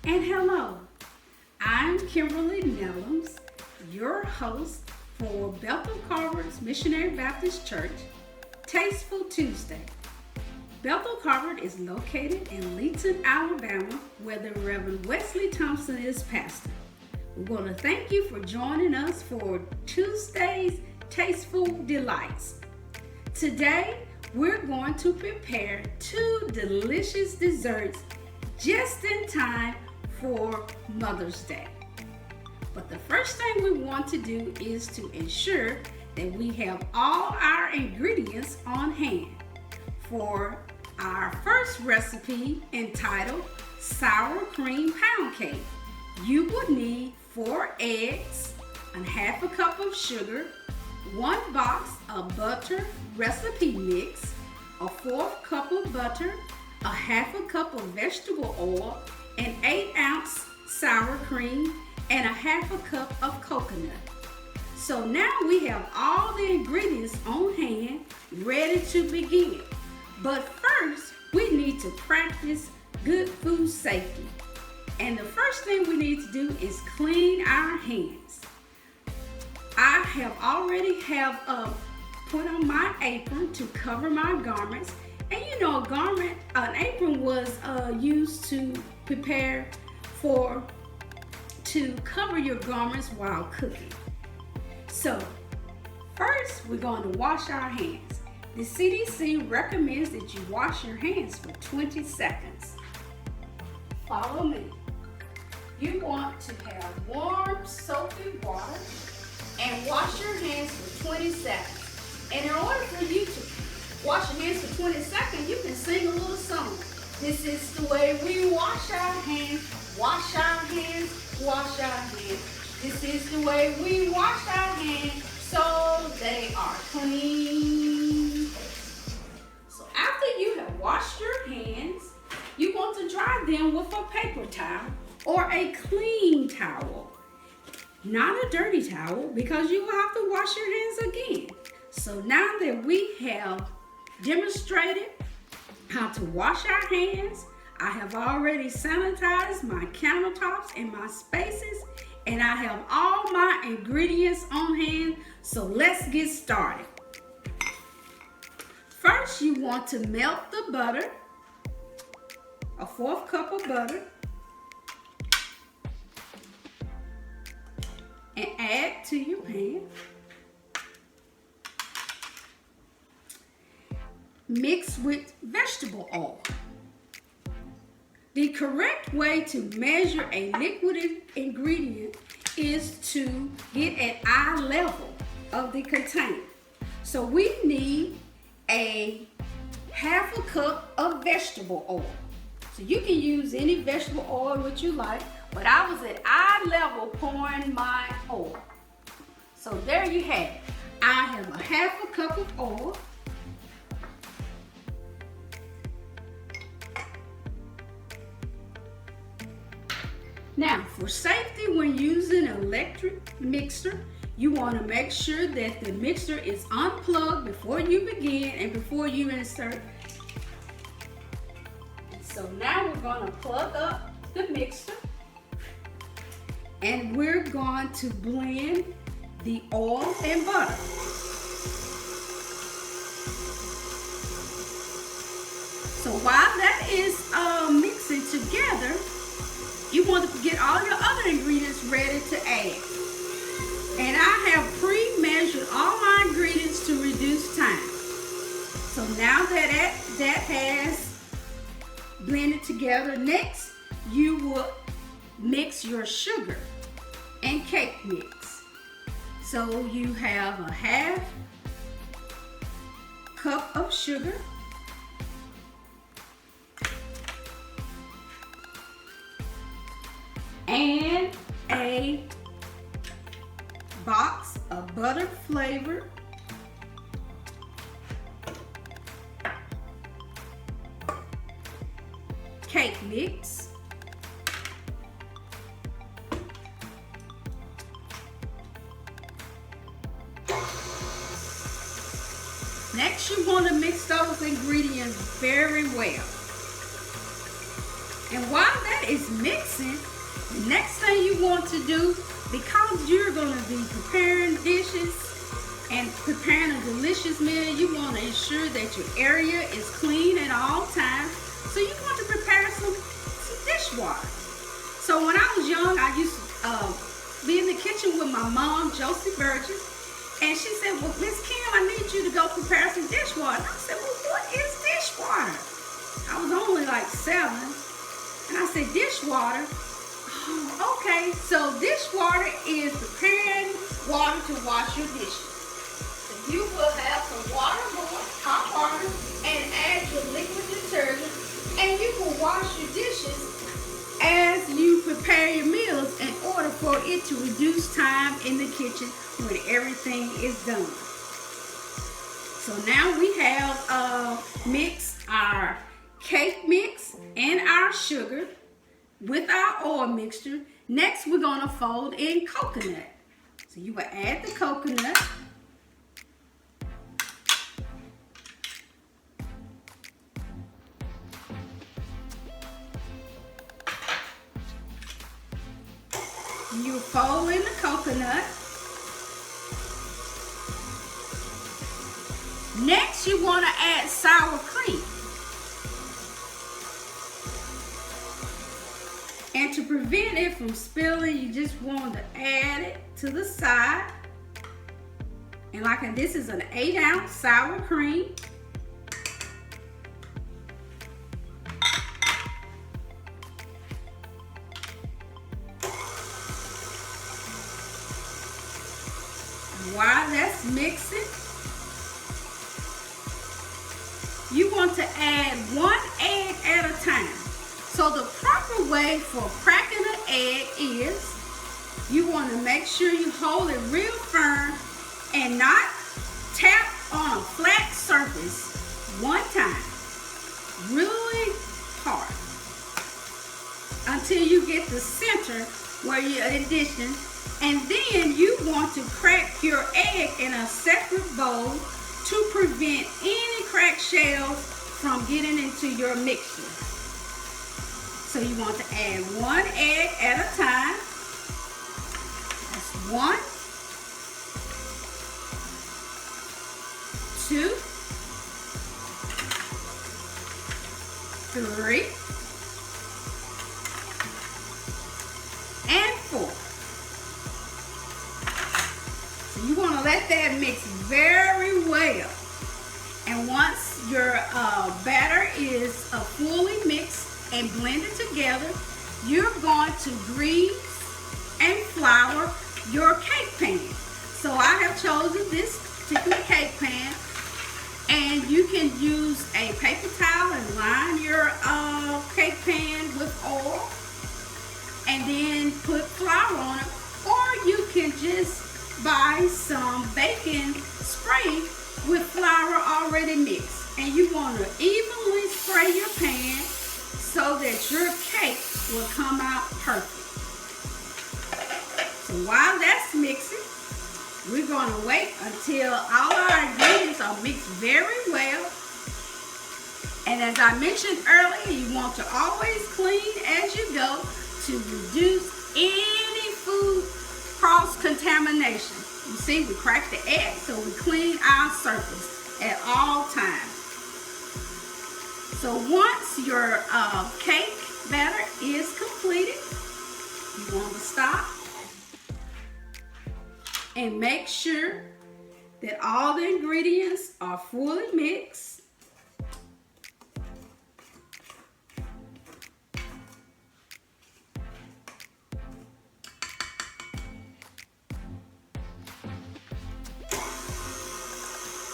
And hello, I'm Kimberly Neloms, your host for Bethel Carver's Missionary Baptist Church, Tasteful Tuesday. Bethel Carver is located in Leeton, Alabama, where the Reverend Wesley Thompson is pastor. We want to thank you for joining us for Tuesday's Tasteful Delights. Today, we're going to prepare 2 delicious desserts just in time for Mother's Day. But the first thing we want to do is to ensure that we have all our ingredients on hand. For our first recipe, entitled Sour Cream Pound Cake, you would need 4 eggs, and half a cup of sugar, 1 box of butter recipe mix, a 1/4 cup of butter, a half a cup of vegetable oil, an 8-ounce sour cream, and a half a cup of coconut. So now we have all the ingredients on hand, ready to begin. But first, we need to practice good food safety. And the first thing we need to do is clean our hands. I have already put on my apron to cover my garments. And you know, an apron was used to cover your garments while cooking. So, first we're going to wash our hands. The CDC recommends that you wash your hands for 20 seconds. Follow me. You want to have warm, soapy water and wash your hands for 20 seconds. And in order for you to wash your hands for 20 seconds, you can sing a little song. This is the way we wash our hands, wash our hands, wash our hands. This is the way we wash our hands, so they are clean. So after you have washed your hands, you want to dry them with a paper towel or a clean towel. Not a dirty towel, because you will have to wash your hands again. So now that we have demonstrated how to wash our hands, I have already sanitized my countertops and my spaces, and I have all my ingredients on hand, so let's get started. First, you want to melt the butter, a 1/4 cup of butter, and add to your pan. Mix with vegetable oil. The correct way to measure a liquid ingredient is to get at eye level of the container. So we need a 1/2 cup of vegetable oil. So you can use any vegetable oil that you like, but I was at eye level pouring my oil. So there you have it. I have a 1/2 cup of oil. Now, for safety when using an electric mixer, you want to make sure that the mixer is unplugged before you begin and before you insert. So now we're going to plug up the mixer, and we're going to blend the oil and butter. So while that is mixing together, you want to get all your other ingredients ready to add. And I have pre-measured all my ingredients to reduce time. So now that has blended together, next you will mix your sugar and cake mix. So you have a 1/2 cup of sugar, and a box of butter flavored cake mix. Next, you want to mix those ingredients very well. And while that that is mixing, the next thing you want to do, because you're going to be preparing dishes and preparing a delicious meal, you want to ensure that your area is clean at all times. So you want to prepare some dishwater. So when I was young, I used to be in the kitchen with my mom, Josie Burgess, and she said, well, Miss Kim, I need you to go prepare some dishwater. And I said, well, what is dishwater? I was only like 7, and I said, dishwater? Oh, okay, so dishwater is preparing water to wash your dishes. So you will have some water, hot water, and add your liquid detergent, and you will wash your dishes as you prepare your meals in order for it to reduce time in the kitchen when everything is done. So now we have mixed our cake mix and our sugar with our oil mixture. Next, we're going to fold in coconut. So you will add the coconut. You fold in the coconut. Next, you want to add sour cream. And to prevent it from spilling, you just want to add it to the side. And like this is an 8-ounce sour cream. While that's mixing, you want to add 1 egg at a time. So the proper way for cracking an egg is you want to make sure you hold it real firm and not tap on a flat surface 1 time, really hard, until you get the center where your addition. And then you want to crack your egg in a separate bowl to prevent any cracked shells from getting into your mixture. So you want to add 1 egg at a time. That's 1, 2, 3, and 4. So you want to let that mix very well. And once your batter is fully mixed and blended together, you're going to grease and flour your cake pan. So I have chosen this particular cake pan, and you can use a paper towel and line your cake pan with oil and then put flour on it, or you can just buy some baking spray with flour already mixed, and you want to evenly spray your pan so that your cake will come out perfect. So while that's mixing, we're going to wait until all our ingredients are mixed very well. And as I mentioned earlier, you want to always clean as you go to reduce any food cross-contamination. You see, we crack the egg, so we clean our surface at all times. So once your cake batter is completed, you want to stop and make sure that all the ingredients are fully mixed.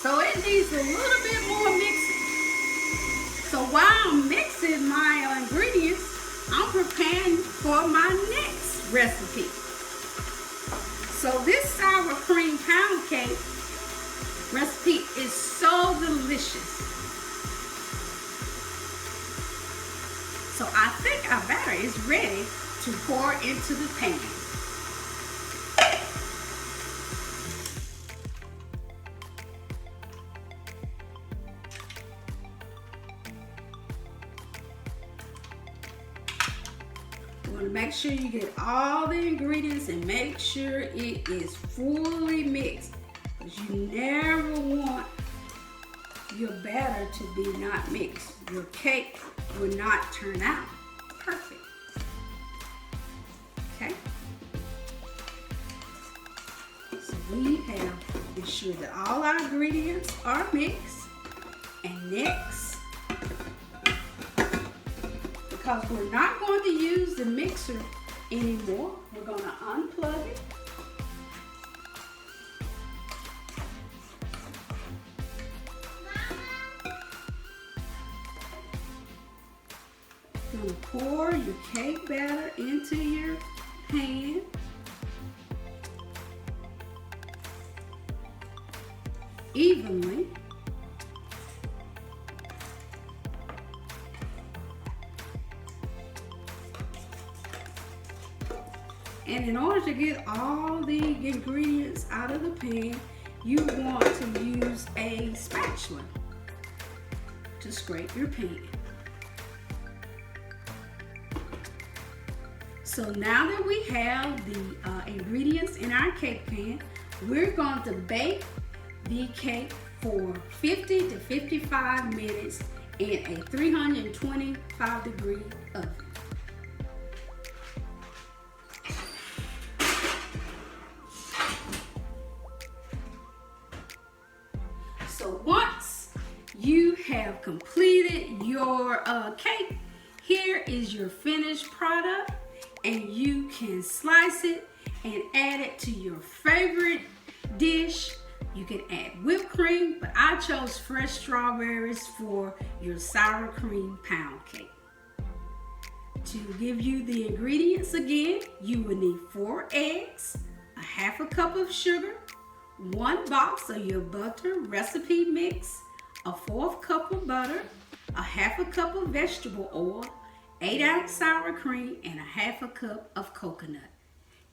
So it needs a little bit more mixing. So while I'm mixing my ingredients, I'm preparing for my next recipe. So this sour cream pound cake recipe is so delicious. So I think our batter is ready to pour into the pan. You want to make sure you get all the ingredients and make sure it is fully mixed, because you never want your batter to be not mixed. Your cake will not turn out perfect. Okay? So we have ensured that all our ingredients are mixed. And next, because we're not going to use the mixer anymore, we're going to unplug it. You're going to pour your cake batter into your pan. Evenly. And in order to get all the ingredients out of the pan, you want to use a spatula to scrape your pan. So now that we have the ingredients in our cake pan, we're going to bake the cake for 50 to 55 minutes in a 325-degree oven. So once you have completed your cake, here is your finished product, and you can slice it and add it to your favorite dish. You can add whipped cream, but I chose fresh strawberries for your sour cream pound cake. To give you the ingredients again, you will need 4 eggs, a half a cup of sugar, 1 box of your butter recipe mix, a 1/4 cup of butter, a half a cup of vegetable oil, 8-ounce sour cream, and a half a cup of coconut.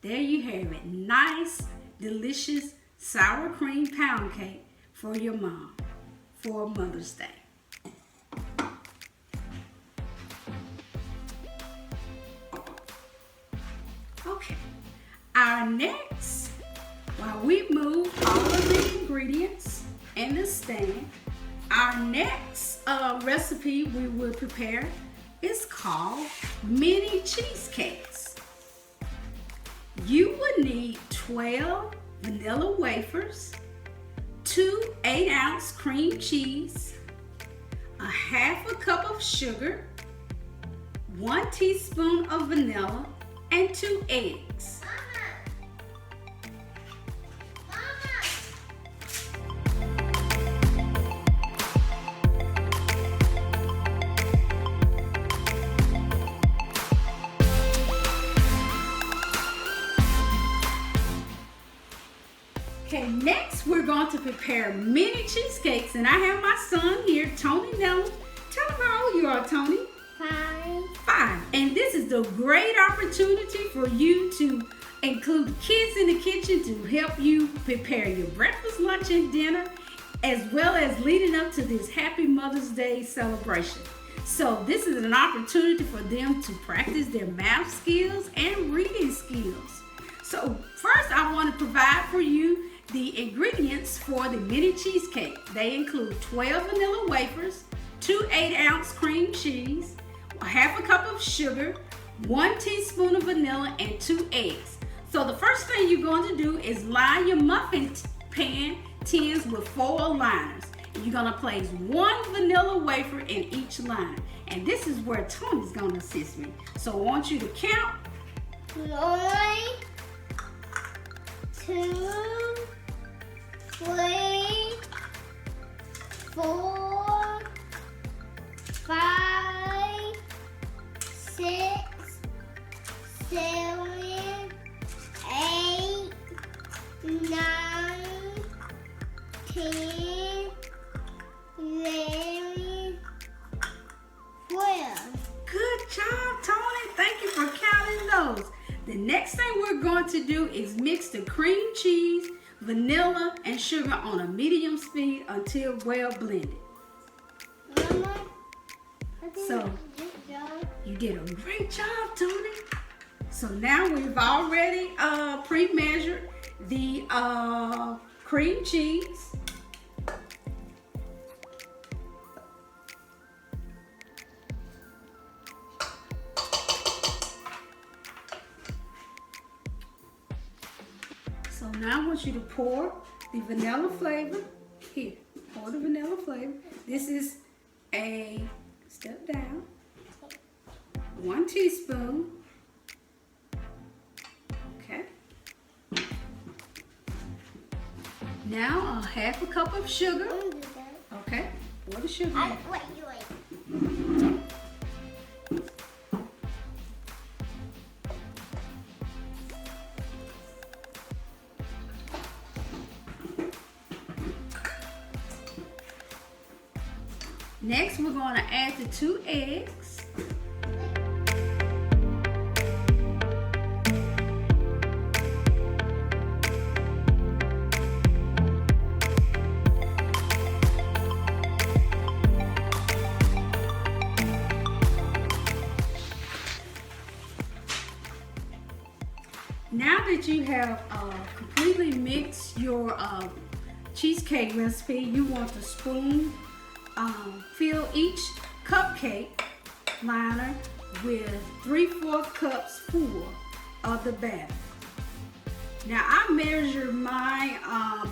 There you have it. Nice, delicious sour cream pound cake for your mom for Mother's Day. Okay, our next, while we move all of the ingredients in the stand, our next recipe we will prepare is called mini cheesecakes. You will need 12 vanilla wafers, 2 8-ounce cream cheese, a half a cup of sugar, 1 teaspoon of vanilla, and 2 eggs. Okay, next we're going to prepare mini cheesecakes, and I have my son here, Tony Neloms. Tell him how old you are, Tony. 5. And this is the great opportunity for you to include the kids in the kitchen to help you prepare your breakfast, lunch, and dinner, as well as leading up to this Happy Mother's Day celebration. So this is an opportunity for them to practice their math skills and reading skills. So first I want to provide for you the ingredients for the mini cheesecake. They include 12 vanilla wafers, 2 8-ounce cream cheese, a half a cup of sugar, 1 teaspoon of vanilla, and 2 eggs. So the first thing you're going to do is line your muffin pan tins with foil liners. And you're going to place 1 vanilla wafer in each liner. And this is where Tony's going to assist me. So I want you to count. 1, 2, 3, 4, 5, 6, 7, 8, 9, 10, 11, 12. Good job, Tony. Thank you for counting those. The next thing we're going to do is mix the cream cheese, vanilla, and sugar on a medium speed until well blended. Mama, I think So, good job. you did a great job, Tony. So now we've already pre-measured the cream cheese. So now I want you to pour the vanilla flavor. Here, pour the vanilla flavor. This is a step down. 1 teaspoon. Okay. Now a half a cup of sugar. Okay. Pour the sugar. Wait. Next, we're going to add the 2 eggs. Now that you have completely mixed your cheesecake recipe, you want to spoon fill each cupcake liner with 3/4 cups full of the batter. Now I measure my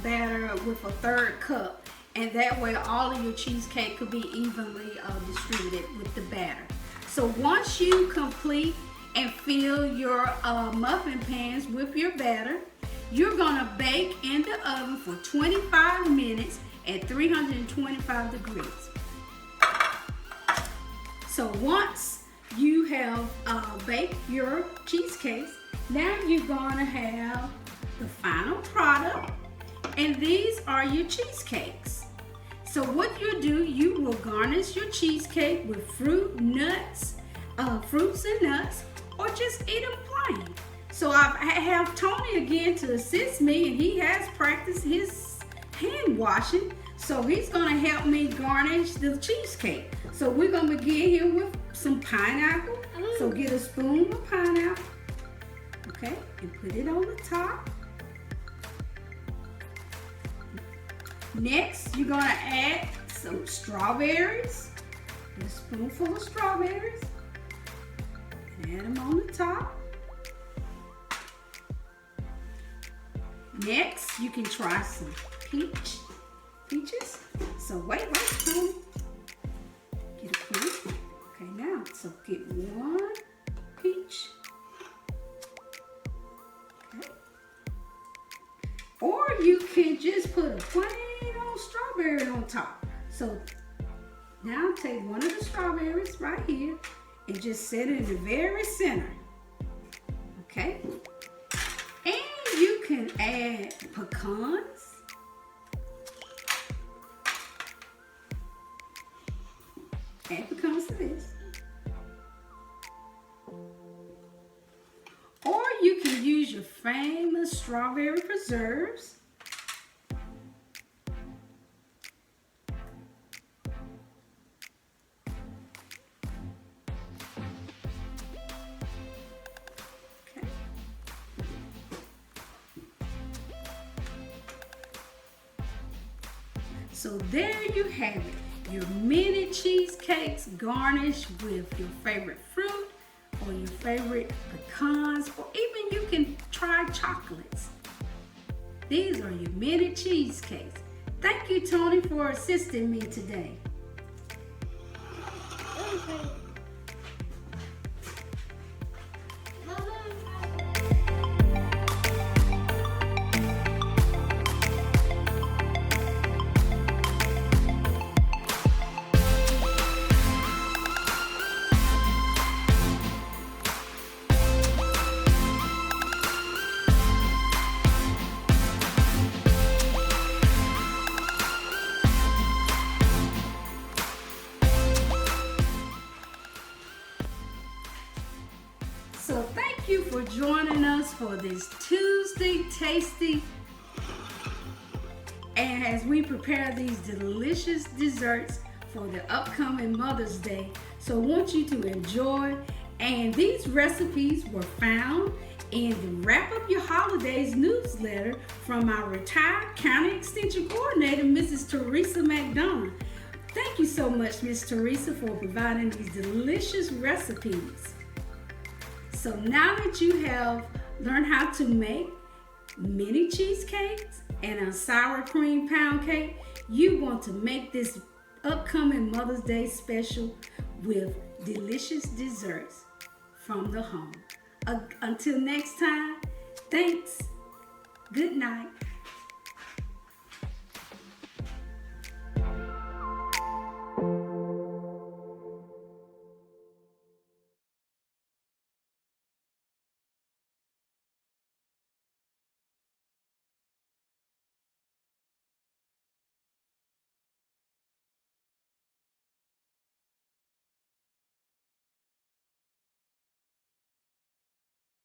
batter with a 1/3 cup, and that way all of your cheesecake could be evenly distributed with the batter. So once you complete and fill your muffin pans with your batter, you're gonna bake in the oven for 25 minutes at 325 degrees. So once you have baked your cheesecakes, now you're gonna have the final product, and these are your cheesecakes. So what you do, you will garnish your cheesecake with fruits and nuts, or just eat them plain. So I have Tony again to assist me, and he has practiced his hand washing, so he's gonna help me garnish the cheesecake. So we're gonna begin here with some pineapple. So get a spoon of pineapple, okay, and put it on the top. Next, you're gonna add some strawberries. Get a spoonful of strawberries, and add them on the top. Next, you can try some peaches. So wait, Tony. Get a peach. Okay, now, so get 1 peach. Okay. Or you can just put a plain old strawberry on top. So now take one of the strawberries right here and just set it in the very center. Okay. And you can add pecans. Add pecans to this. Or you can use your famous strawberry preserves. Okay. So there you have it. Your mini cheesecakes garnished with your favorite fruit or your favorite pecans, or even you can try chocolates. These are your mini cheesecakes. Thank you, Tony, for assisting me today. So thank you for joining us for this Tuesday Tasty, and as we prepare these delicious desserts for the upcoming Mother's Day. So I want you to enjoy And these recipes were found in the Wrap Up Your Holidays newsletter from our retired County Extension Coordinator, Mrs. Teresa McDonough. Thank you so much, Miss Teresa, for providing these delicious recipes. So now that you have learned how to make mini cheesecakes and a sour cream pound cake, you want to make this upcoming Mother's Day special with delicious desserts from the home. Until next time, thanks. Good night.